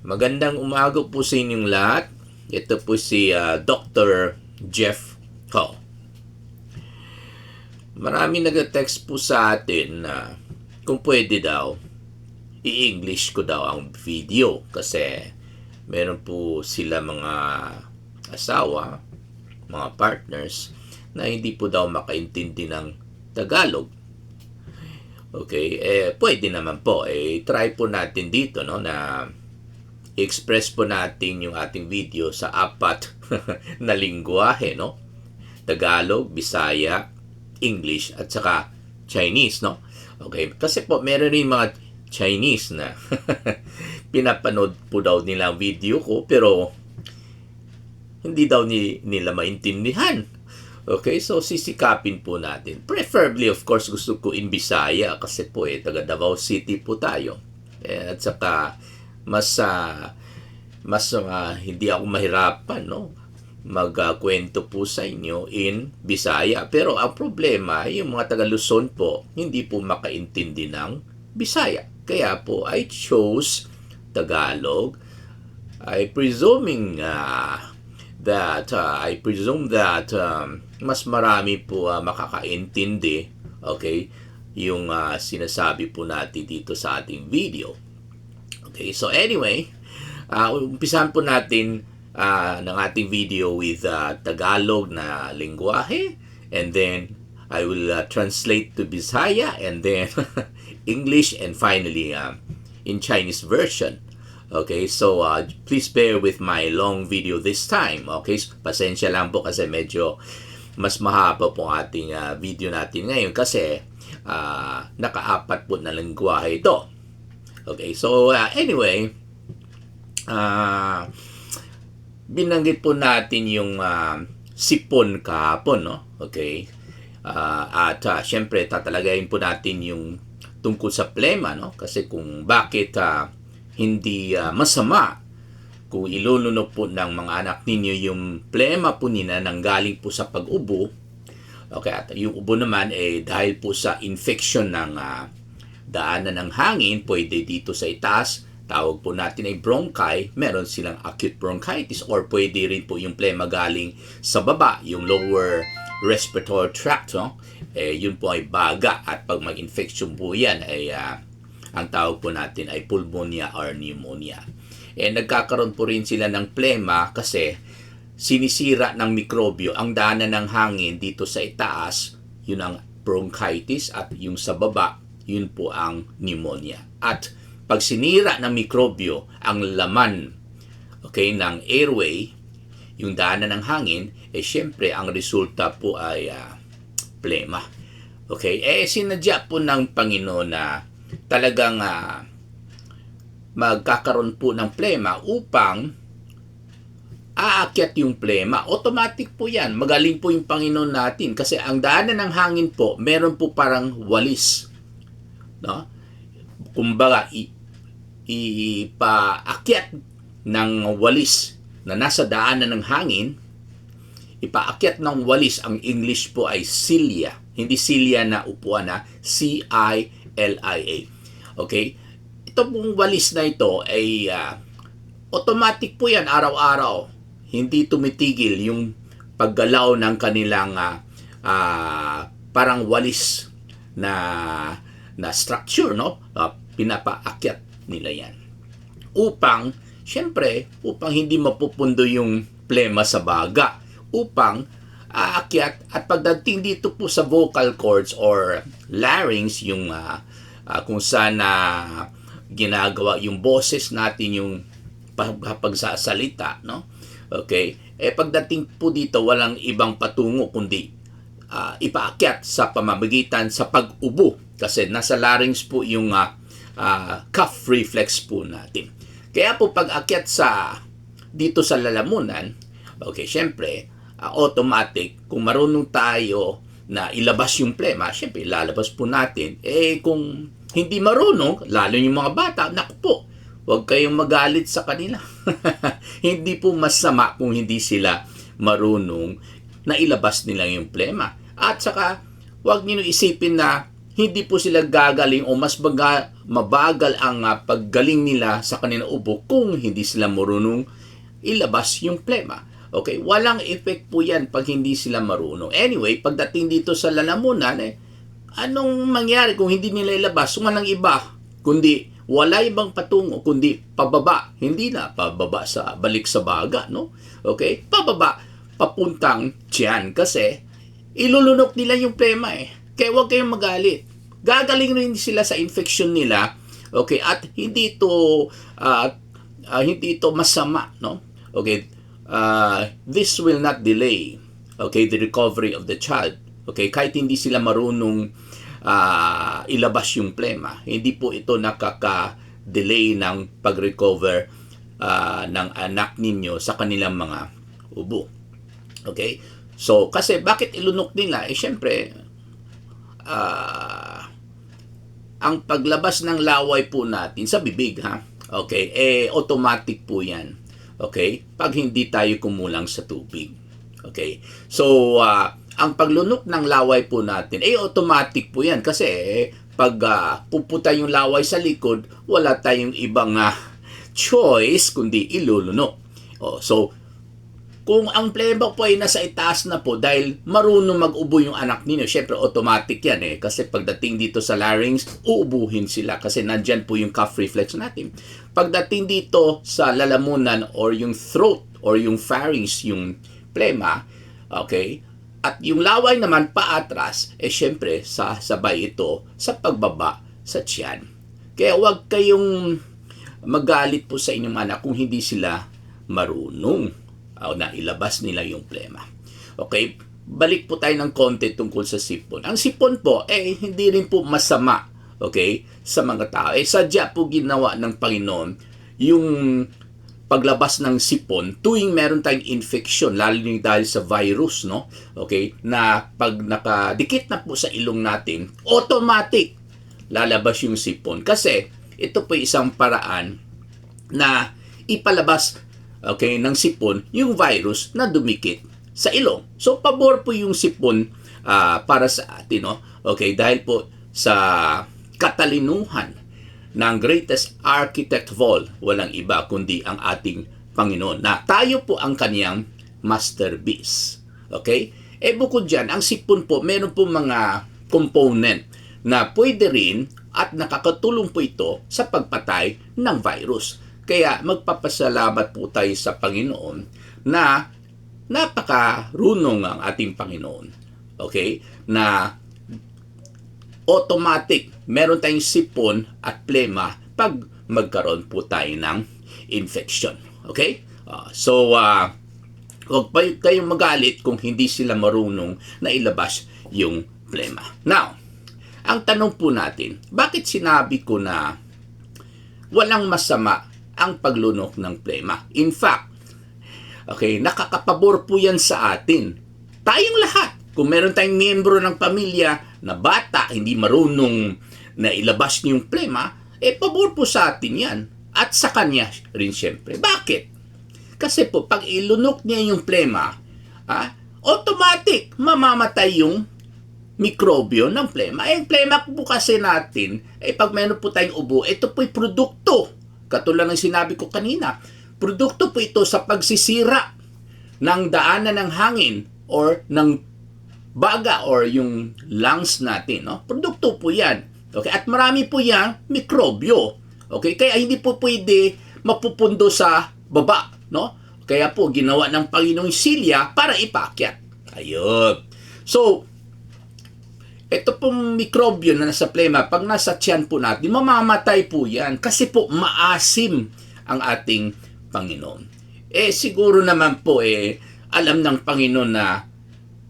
Magandang umaga po sa inyong lahat. Ito po si Dr. Jeff Ho. Marami nag-text po sa atin na kung pwede daw, i-English ko daw ang video kasi meron po sila mga asawa, mga partners na hindi po daw makaintindi ng Tagalog. Okay, pwede naman po. Try po natin dito no, na i-express po natin yung ating video sa apat na lingwahe, no? Tagalog, Bisaya, English, at saka Chinese, no? Okay, kasi po meron rin mga Chinese na pinapanood po daw nila ang video ko pero hindi daw nila maintindihan. Okay, so sisikapin po natin. Preferably, of course, gusto ko in Bisaya kasi po taga Davao City po tayo. At saka mas hindi ako mahirapan no magkwento po sa inyo in Bisaya, pero ang problema yung mga taga Luzon po hindi po makaintindi ng Bisaya, kaya po I chose Tagalog. I presume that mas marami po makakaintindi, okay, yung sinasabi po natin dito sa ating video. Okay, so anyway, umpisahan po natin ng ating video with Tagalog na lingwahe, and then I will translate to Bisaya, and then English, and finally in Chinese version. Okay, so please bear with my long video this time. Okay, pasensya lang po kasi medyo mas mahaba po ating video natin ngayon kasi naka-apat po na lingwahe ito. Okay, so anyway, binanggit po natin yung sipon kahapon, no? Okay, at syempre tatalagayin po natin yung tungkol sa plema, no? Kasi kung bakit hindi masama kung ilulunok po ng mga anak ninyo yung plema po nila nanggaling po sa pag-ubo. Okay, at yung ubo naman dahil po sa infection ng daanan ng hangin, pwede dito sa itaas, tawag po natin ay bronchi, meron silang acute bronchitis, or pwede rin po yung plema galing sa baba, yung lower respiratory tract, no? Yun po ay baga, at pag mag-infection po yan, ang tawag po natin ay pulmonia or pneumonia. Nagkakaroon po rin sila ng plema kasi sinisira ng mikrobyo ang daanan ng hangin dito sa itaas, yun ang bronchitis, at yung sa baba, yun po ang pneumonia. At pag sinira ng mikrobyo ang laman, okay, ng airway, yung daanan ng hangin, syempre ang resulta po ay plema. Okay, sinadya po ng Panginoon na talagang magkakaroon po ng plema upang aakyat yung plema. Automatic po yan. Magaling po yung Panginoon natin kasi ang daanan ng hangin po, meron po parang walis. No? Kumbaga, ipaakyat ng walis na nasa daanan ng hangin, ipaakyat ng walis, ang English po ay cilia. Hindi cilia na upuan na, C-I-L-I-A. Okay? Ito pong walis na ito ay automatic po yan araw-araw. Hindi tumitigil yung paggalaw ng kanilang parang walis na structure, no? Pinapaakyat nila yan. Upang, syempre, upang hindi mapupundo yung plema sa baga. Upang aakyat, at pagdating dito po sa vocal cords or larynx, yung kung saan ginagawa yung boses natin, yung pagsasalita, no? Okay? Pagdating po dito, walang ibang patungo kundi ipaakyat sa pamamagitan sa pag-ubo. Kasi nasa larynx po yung cough reflex po natin. Kaya po pag-akyat dito sa lalamunan, okay, syempre, automatic, kung marunong tayo na ilabas yung plema, syempre, ilalabas po natin. Kung hindi marunong, lalo yung mga bata, naku po, huwag kayong magalit sa kanila. Hindi po masama kung hindi sila marunong na ilabas nila yung plema. At saka, huwag niyo isipin na hindi po sila gagaling o mas mabagal ang paggaling nila sa kanilang ubo kung hindi sila marunong ilabas yung plema. Okay? Walang effect po yan pag hindi sila marunong. Anyway, pagdating dito sa lalamunan, anong mangyari kung hindi nila ilabas? Walang iba, kundi wala ibang patungo, kundi pababa. Hindi na pababa sa balik sa baga, no? Okay? Pababa, papuntang tiyan. Kasi, ilulunok nila yung plema Kaya huwag kayong magalit. Gagaling rin sila sa infection nila. Okay? At hindi ito masama, no? Okay? This will not delay, okay, the recovery of the child. Okay? Kahit hindi sila marunong ilabas yung plema, hindi po ito nakaka-delay ng pag-recover ng anak ninyo sa kanilang mga ubo. Okay? So, kasi bakit ilunok nila? Syempre, ang paglabas ng laway po natin sa bibig, okay, automatic po yan. Okay? Pag hindi tayo kumulang sa tubig. Okay? So, ang paglunok ng laway po natin, automatic po yan. Kasi, pag pupunta yung laway sa likod, wala tayong ibang choice, kundi ilulunok. So, kung ang plema po ay nasa itaas na po, dahil marunong mag-ubo yung anak ninyo, syempre automatic yan Kasi pagdating dito sa larynx, uubuhin sila. Kasi nandyan po yung cough reflex natin. Pagdating dito sa lalamunan or yung throat or yung pharynx, yung plema, okay, at yung laway naman paatras, syempre sabay ito sa pagbaba sa tiyan. Kaya huwag kayong magalit po sa inyong anak kung hindi sila marunong na ilabas nila yung plema. Okay, balik po tayo ng konti tungkol sa sipon. Ang sipon po, hindi rin po masama, okay, sa mga tao. Sadya po ginawa ng Panginoon yung paglabas ng sipon tuwing meron tayong infection, lalo yung dahil sa virus, no? Okay? Na pag nakadikit na po sa ilong natin, automatic lalabas yung sipon. Kasi ito po isang paraan na ipalabas, okay, ng sipon yung virus na dumikit sa ilong. So, pabor po yung sipon para sa atin, no? Okay? Dahil po sa katalinuhan ng greatest architect of all, walang iba kundi ang ating Panginoon, na tayo po ang kaniyang masterpiece. Okay? Bukod dyan, ang sipon po, meron po mga component na pwede rin at nakakatulong po ito sa pagpatay ng virus. Kaya magpapasalamat po tayo sa Panginoon na napakarunong ang ating Panginoon. Okay? Na automatic, meron tayong sipon at plema pag magkaroon po tayo ng infection. Okay? So, huwag pa kayong magalit kung hindi sila marunong na ilabas yung plema. Now, ang tanong po natin, bakit sinabi ko na walang masama ang paglunok ng plema? In fact, okay, nakakapabor po yan sa atin. Tayong lahat. Kung meron tayong miyembro ng pamilya na bata, hindi marunong na ilabas niyo yung plema, pabor po sa atin yan. At sa kanya rin siyempre. Bakit? Kasi po, pag ilunok niya yung plema, automatic, mamamatay yung mikrobyo ng plema. Yung plema po kasi natin, pag meron po tayong ubo, ito po'y produkto. Katulad ng sinabi ko kanina, produkto po ito sa pagsisira ng daanan ng hangin or ng baga or yung lungs natin, no? Produkto po yan. Okay? At marami po yan mikrobyo. Okay? Kaya hindi po pwede mapupundo sa baba, no? Kaya po ginawa ng Panginoong silya para ipaakyat. Ayun. So, ito pong mikrobyo na nasa plema, pag nasa tiyan po natin, mamamatay po yan kasi po maasim ang ating Panginoon. Siguro naman po alam ng Panginoon na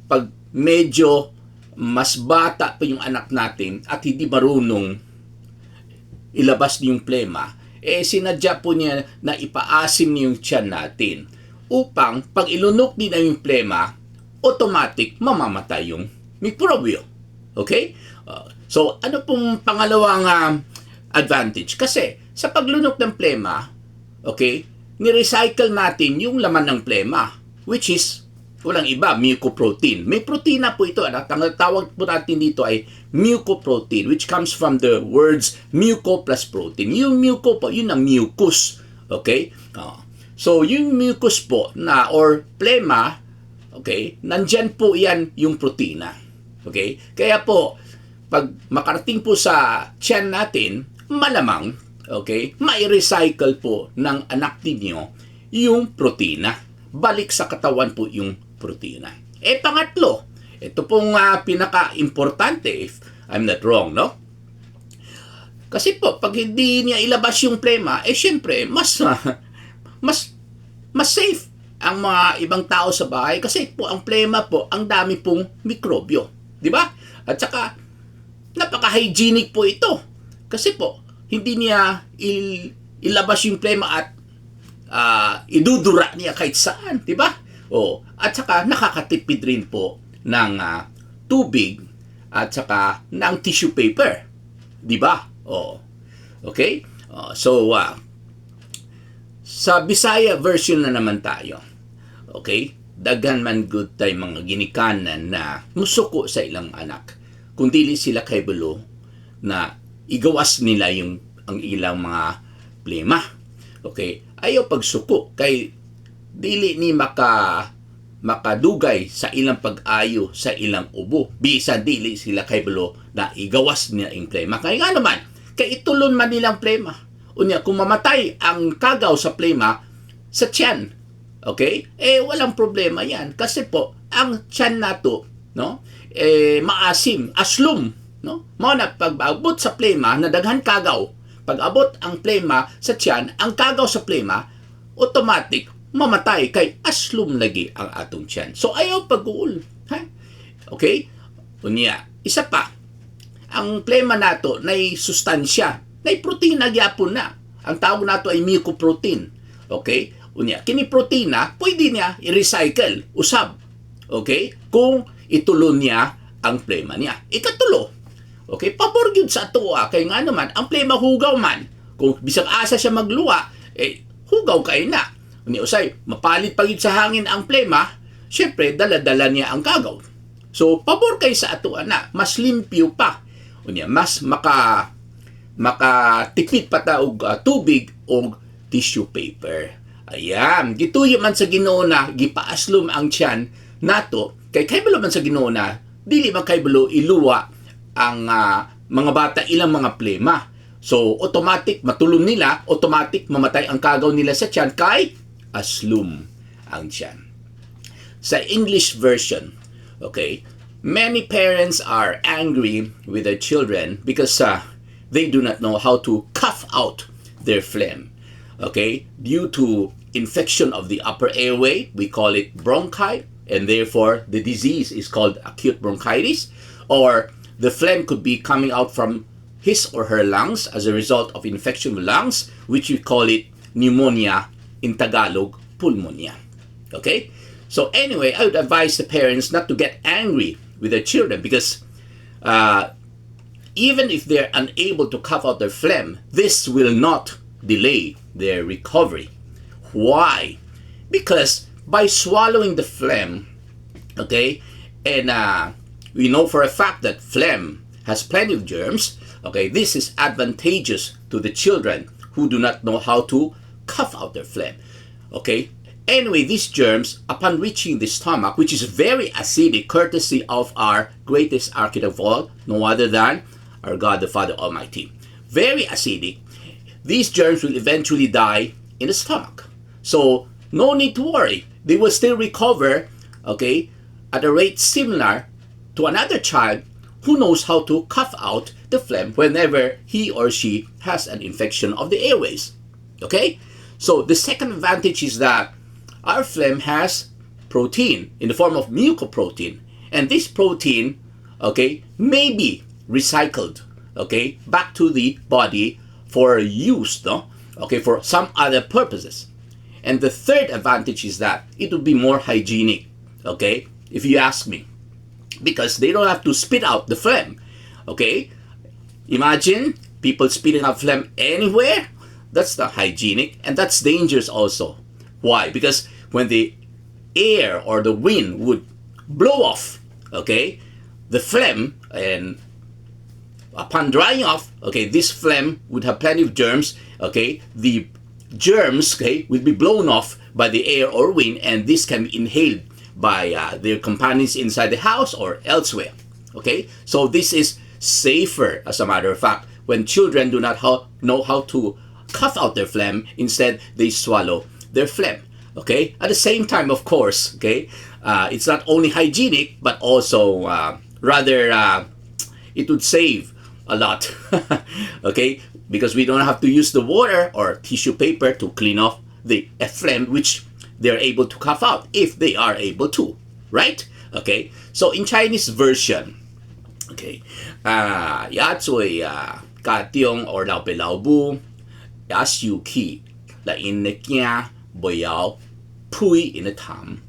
pag medyo mas bata pa yung anak natin at hindi marunong ilabas yung plema, sinadya po niya na ipaasim niya yung tiyan natin upang pag ilunok din yung plema, automatic mamamatay yung mikrobyo. Okay? So, ano pong pangalawang advantage? Kasi sa paglunok ng plema, okay, ni-recycle natin yung laman ng plema, which is walang iba, mucoprotein. May protina po ito. Ang tawag po natin dito ay mucoprotein, which comes from the words muco plus protein. Yung muco po, yun ang mucus. Okay? So, yung mucus po na, or plema, okay, nandyan po yan yung protina. Okay? Kaya po, pag makarating po sa tiyan natin, malamang, okay, mai-recycle po ng anak ninyo yung protina. Balik sa katawan po yung protina. Pangatlo, ito pong pinaka-importante, if I'm not wrong, no? Kasi po, pag hindi niya ilabas yung plema, syempre, mas safe ang mga ibang tao sa bahay kasi po ang plema po, ang dami pong mikrobyo. Di ba? At saka, napaka-hygienic po ito. Kasi po, hindi niya ilabas yung plema at idudura niya kahit saan. Di ba? At saka, nakakatipid rin po ng tubig at saka ng tissue paper. Di ba? Okay? Sa Bisaya version na naman tayo. Okay? Daghan man good tay mga ginikanan na musuko sa ilang anak. Kung dili sila kaybalo na igawas nila ang ilang mga plema. Okay? Ayaw pagsuko kay dili ni makadugay sa ilang pag-ayo sa ilang ubo. Bisa dili sila kaybalo na igawas nila ang plema. Kaya nga naman, kay itulon man nilang plema. Unya, kung mamatay ang kagaw sa plema sa tiyan, okay? Walang problema yan. Kasi po, ang tiyan nato, no? Maasim, aslum, no? Mao na pag-abot sa plema, nadaghan kagaw. Pag-abot ang plema sa tiyan, ang kagaw sa plema, automatic, mamatay kay aslum lagi ang atong tiyan. So, ayaw pag-uul. Okay? Unya, isa pa, ang plema nato nay sustansya, nay protina gyapon na. Ang tawag nato ay mucoprotein. Okay? Unya, kini protina pwede niya i-recycle, usab. Okay? Kung itulon niya ang plema niya. Ikatulo. Okay? Pabor gyud sa ato kay nga naman ang plema hugaw man. Kung bisag asa siya magluwa, hugaw kay na. Unya usay, mapalit pa gyud sa hangin ang plema, syempre dala-dala niya ang kagaw. So, pabor kay sa ato na, mas limpyo pa. Unya, mas makatipid pa ta og tubig o tissue paper. Ayan, gituyo man sa Ginoo na gipaaslom ang tiyan nato kay kaybalo man sa Ginoo na dili man kaybalo iluwa ang mga bata ilang mga plema. So automatic matulon nila, automatic mamatay ang kagaw nila sa tiyan kay aslum ang tiyan. Sa English version, okay, many parents are angry with their children because they do not know how to cough out their phlegm. Okay, due to infection of the upper airway, we call it bronchi, and therefore the disease is called acute bronchitis, or the phlegm could be coming out from his or her lungs as a result of infection of lungs, which we call it pneumonia, in Tagalog, pulmonia. Okay, so anyway, I would advise the parents not to get angry with their children because even if they're unable to cough out their phlegm, this will not delay their recovery. Why? Because by swallowing the phlegm, okay, and we know for a fact that phlegm has plenty of germs, okay, this is advantageous to the children who do not know how to cough out their phlegm. Okay, anyway, these germs, upon reaching the stomach, which is very acidic, courtesy of our greatest architect of all, no other than our God the Father Almighty, very acidic, these germs will eventually die in the stomach. So, no need to worry. They will still recover, okay, at a rate similar to another child who knows how to cough out the phlegm whenever he or she has an infection of the airways. Okay? So, the second advantage is that our phlegm has protein in the form of mucoprotein. And this protein, okay, may be recycled, okay, back to the body for use, no? Okay, for some other purposes. And the third advantage is that it will be more hygienic, okay, if you ask me, because they don't have to spit out the phlegm, okay? Imagine people spitting out phlegm anywhere. That's not hygienic, and that's dangerous also. Why? Because when they air or the wind would blow off, okay, the phlegm, and upon drying off, okay, this phlegm would have plenty of germs, okay, the germs, okay, will be blown off by the air or wind, and this can be inhaled by their companions inside the house or elsewhere, okay. So this is safer, as a matter of fact, when children do not know how to cough out their phlegm. Instead, they swallow their phlegm, okay. At the same time, of course, okay, it's not only hygienic, but also rather it would save a lot, okay, because we don't have to use the water or tissue paper to clean off the phlegm, which they're able to cough out if they are able to, right? Okay, so in Chinese version, okay, ya zui ka tiong or lao pe lao bu ya xiu ki la in ne kia bo yao pui in the tam,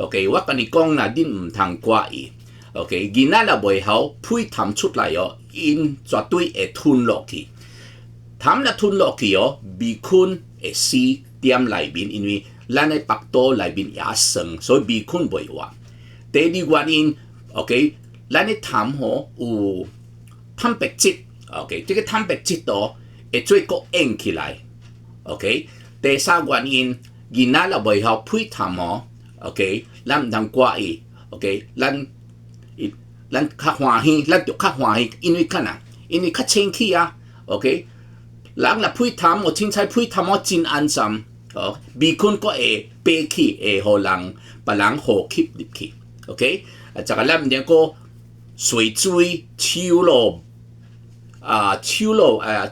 okay, wa ka ni kong na din mtang kwa i, okay, ginala bo yao pui tam chut la yo in zwa tui e tun lo ki tham la thun lo ki yo bi kun e si tiam lai bin inwi lan e pak to lai bin ya seng, so bi kun boy wa te di wan in, okay, lan e tham ho u tham pek chit, okay,这个tham pek chit to e chui ko eng ki lai, okay, te sa wan in ginala boy ha pui tham ho, okay, lam dang kwa i, okay, lan ka hwa hi lan tu ka hwa hi inwi kana inwi ka chen ki ya, okay, lang la pui tham o chin chai pui tham o chin an sam, bi kun ko e pe ki e ho lang palang ho kip dip ki, okay, at saka lam niya ko sui chui chiu lo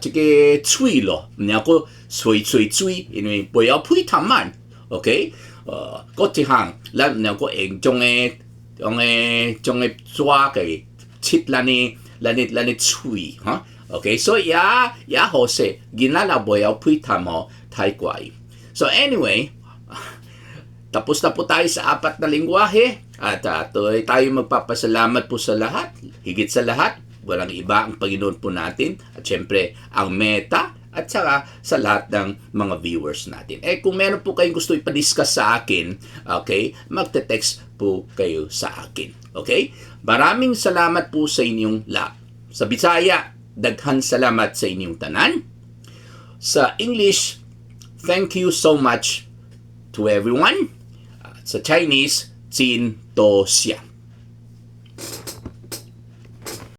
chike chui lo niya ko sui chui inwi boya pui tham man, okay, ko ti hang lam niya ko eng jong e zwa ke chit lani chui, ha. Okay, so ya ho se ginala boya pui tamo tai kwai. So anyway, tapos na po tayo sa 4 na lingwahe at tayo magpapasalamat po sa lahat. Higit sa lahat, walang iba ang Panginoon po natin at syempre ang Meta at saka sa lahat ng mga viewers natin. Kung meron po kayong gusto ipadiscuss sa akin, okay, magte-text po kayo sa akin. Okay? Maraming salamat po sa inyong lahat. Sa Bisaya, daghan salamat sa inyong tanan. Sa English, thank you so much to everyone. Sa Chinese, Jin To Xia.